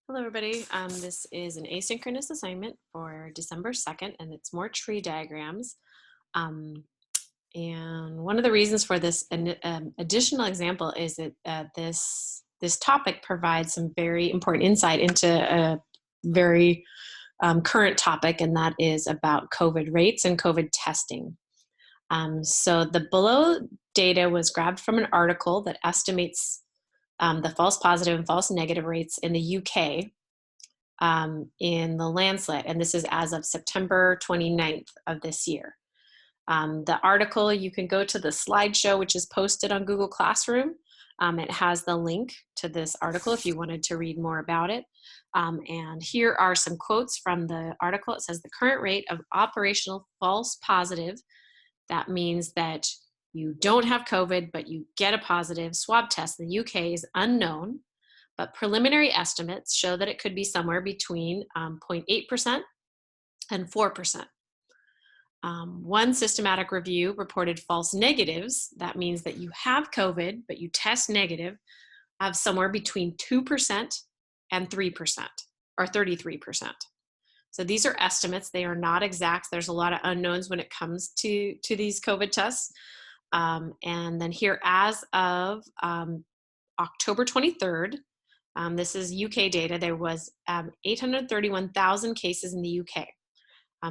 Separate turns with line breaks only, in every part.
Hello, everybody. This is an asynchronous assignment for December 2nd, and it's more tree diagrams. Um, and one of the reasons for this additional example is that this topic provides some very important insight into a very current topic, and that is about COVID rates and COVID testing. So the below data was grabbed from an article that estimates the false positive and false negative rates in the UK in the landslide, and this is as of September 29th of this year. The article, you can go to the slideshow, which is posted on Google Classroom. It has the link to this article if you wanted to read more about it. And here are some quotes from the article. It says the current rate of operational false positive, that means that you don't have COVID, but you get a positive swab test in the UK, is unknown, but preliminary estimates show that it could be somewhere between 0.8% and 4%. One systematic review reported false negatives. That means that you have COVID, but you test negative, of somewhere between 2% and 3%, or 33%. So these are estimates. They are not exact. There's a lot of unknowns when it comes to these COVID tests. And then here, as of October 23rd, this is UK data, there was 831,000 cases in the UK.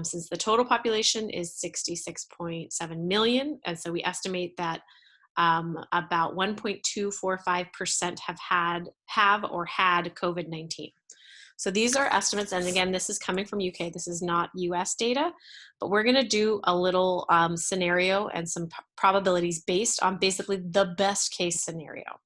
Since the total population is 66.7 million, and so we estimate that about 1.245% have or had COVID-19. So these are estimates, and again, this is coming from UK. This is not US data, but we're going to do a little scenario and some probabilities based on basically the best case scenario.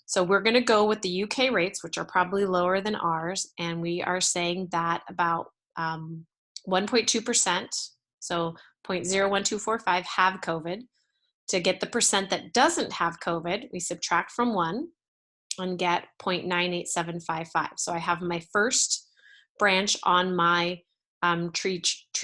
So we're going to go with the UK rates, which are probably lower than ours, and we are saying that about 1.2%, so 0.01245, have COVID. To get the percent that doesn't have COVID, we subtract from 1 and get 0.98755. So I have my first branch on my tree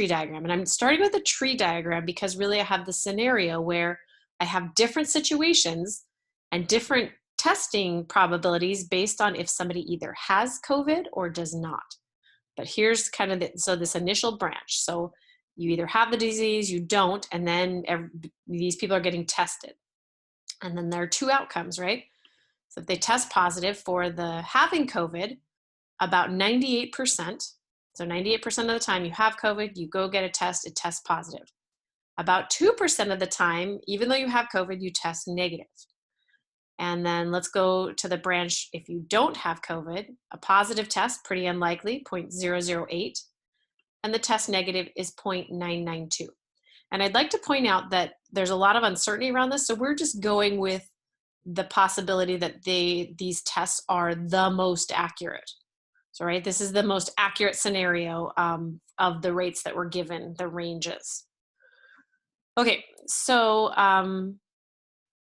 diagram. And I'm starting with a tree diagram because really I have the scenario where I have different situations and different testing probabilities based on if somebody either has COVID or does not. But here's kind of this initial branch. So you either have the disease, you don't, and then these people are getting tested. And then there are two outcomes, right? So if they test positive for the having COVID, about 98%, so 98% of the time you have COVID, you go get a test, it tests positive. About 2% of the time, even though you have COVID, you test negative. And then let's go to the branch if you don't have COVID, a positive test, pretty unlikely, 0.008, and the test negative is 0.992. And I'd like to point out that there's a lot of uncertainty around this, so we're just going with the possibility that these tests are the most accurate. So, right, this is the most accurate scenario of the rates that were given, the ranges. Okay, so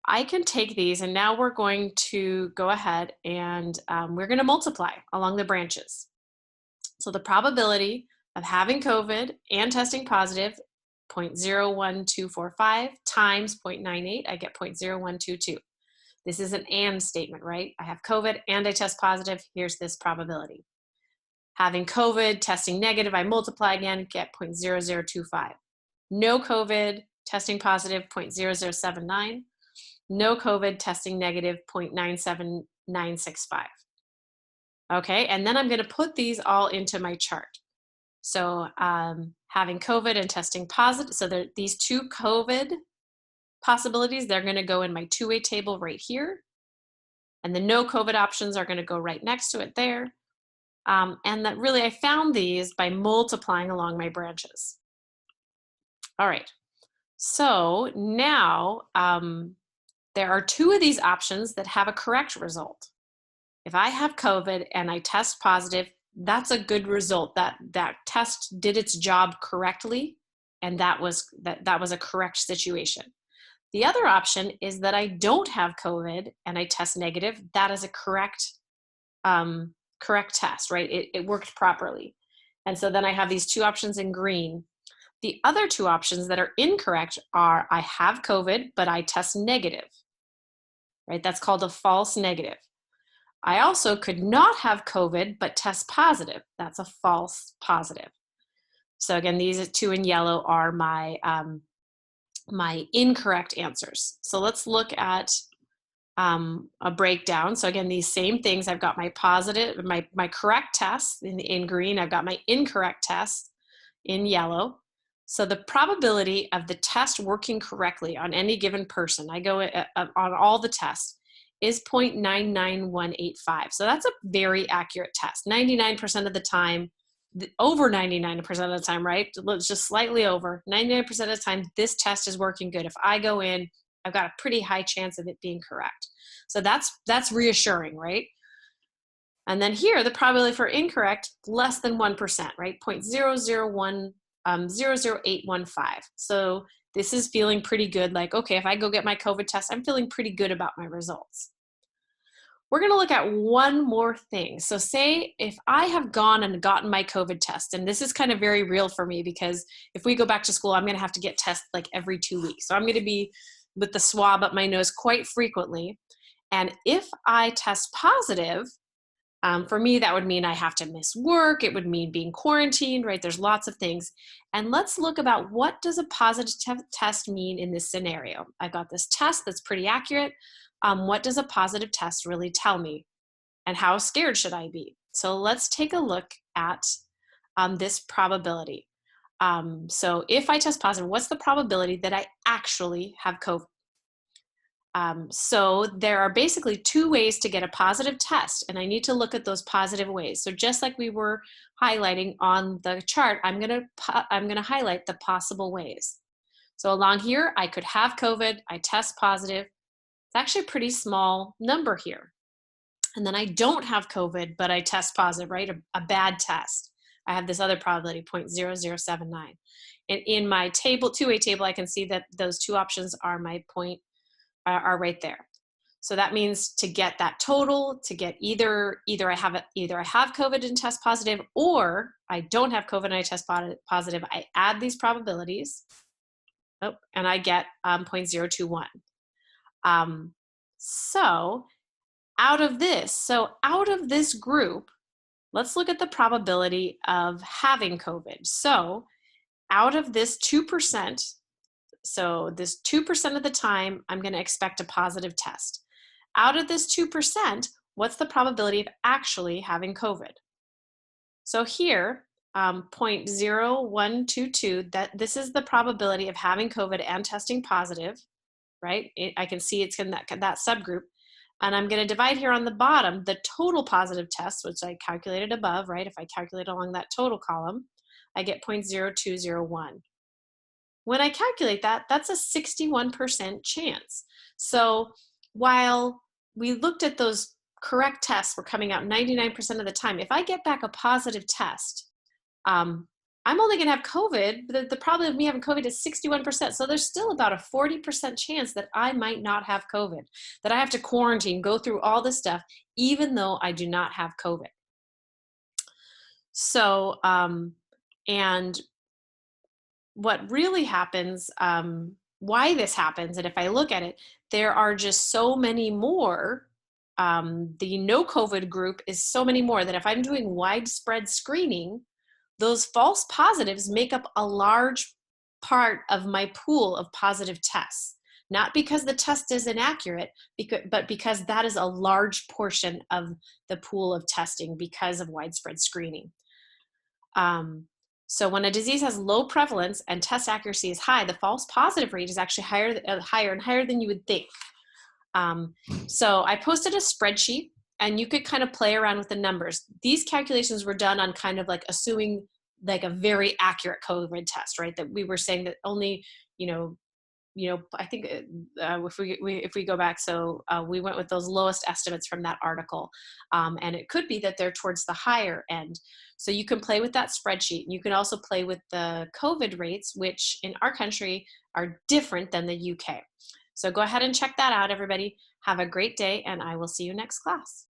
I can take these, and now we're going to go ahead and we're going to multiply along the branches. So the probability of having COVID and testing positive, 0.01245 times 0.98, I get 0.0122. This is an and statement, right? I have COVID and I test positive. Here's this probability. Having COVID, testing negative, I multiply again, get 0.0025. No COVID, testing positive, 0.0079. No COVID, testing negative, 0.97965. Okay, and then I'm going to put these all into my chart. So having COVID and testing positive, so these two COVID possibilities, they're going to go in my two-way table right here. And the no COVID options are going to go right next to it there. And that really, I found these by multiplying along my branches. All right, so now there are two of these options that have a correct result. If I have COVID and I test positive, that's a good result. That test did its job correctly, and that was a correct situation. The other option is that I don't have COVID and I test negative. That is a correct test, right? It worked properly. And so then I have these two options in green. The other two options that are incorrect are I have COVID, but I test negative, right? That's called a false negative. I also could not have COVID, but test positive. That's a false positive. So again, these two in yellow are my incorrect answers. So let's look at a breakdown. So again, these same things, I've got my positive, my correct tests in green, I've got my incorrect tests in yellow. So the probability of the test working correctly on any given person, I go on all the tests, is 0.99185. So that's a very accurate test. 99% of the time, over 99% of the time, right? Just slightly over 99% of the time, this test is working good. If I go in, I've got a pretty high chance of it being correct. So that's reassuring, right? And then here, the probability for incorrect, less than 1%, right? 0.00815. So this is feeling pretty good. Like, okay, if I go get my COVID test, I'm feeling pretty good about my results. We're going to look at one more thing. So say if I have gone and gotten my COVID test, and this is kind of very real for me because if we go back to school, I'm going to have to get tested like every 2 weeks. So I'm going to be with the swab up my nose quite frequently. And if I test positive, for me, that would mean I have to miss work. It would mean being quarantined, right? There's lots of things. And let's look about what does a positive test mean in this scenario. I've got this test that's pretty accurate. What does a positive test really tell me? And how scared should I be? So let's take a look at this probability. So if I test positive, what's the probability that I actually have COVID? So there are basically two ways to get a positive test, and I need to look at those positive ways. So just like we were highlighting on the chart, I'm gonna highlight the possible ways. So along here, I could have COVID, I test positive. It's actually a pretty small number here. And then I don't have COVID, but I test positive, right? A bad test. I have this other probability, 0.0079. And in my table, two-way table, I can see that those two options are are right there. So that means to get that total, to get either I have COVID and test positive, or I don't have COVID and I test positive. I add these probabilities, and I get 0.021. So out of this group, let's look at the probability of having COVID. So out of this 2%, so this 2% of the time, I'm going to expect a positive test. Out of this 2%, what's the probability of actually having COVID? So here, 0.0122, this is the probability of having COVID and testing positive, right? I can see it's in that subgroup. And I'm going to divide here on the bottom the total positive tests, which I calculated above, right? If I calculate along that total column, I get 0.0201. When I calculate that, that's a 61% chance. So while we looked at those correct tests were coming out 99% of the time, if I get back a positive test, I'm only going to have COVID, but the probability of me having COVID is 61%. So there's still about a 40% chance that I might not have COVID, that I have to quarantine, go through all this stuff, even though I do not have COVID. So, and what really happens, why this happens, and if I look at it, there are just so many more. The no COVID group is so many more that if I'm doing widespread screening, those false positives make up a large part of my pool of positive tests. Not because the test is inaccurate, but because that is a large portion of the pool of testing because of widespread screening. So when a disease has low prevalence and test accuracy is high, the false positive rate is actually higher and higher than you would think. So I posted a spreadsheet, and you could kind of play around with the numbers. These calculations were done on kind of like assuming like a very accurate COVID test, right? That we were saying that only, I think if we go back, so we went with those lowest estimates from that article, and it could be that they're towards the higher end. So you can play with that spreadsheet. You can also play with the COVID rates, which in our country are different than the UK. So go ahead and check that out, everybody. Have a great day, and I will see you next class.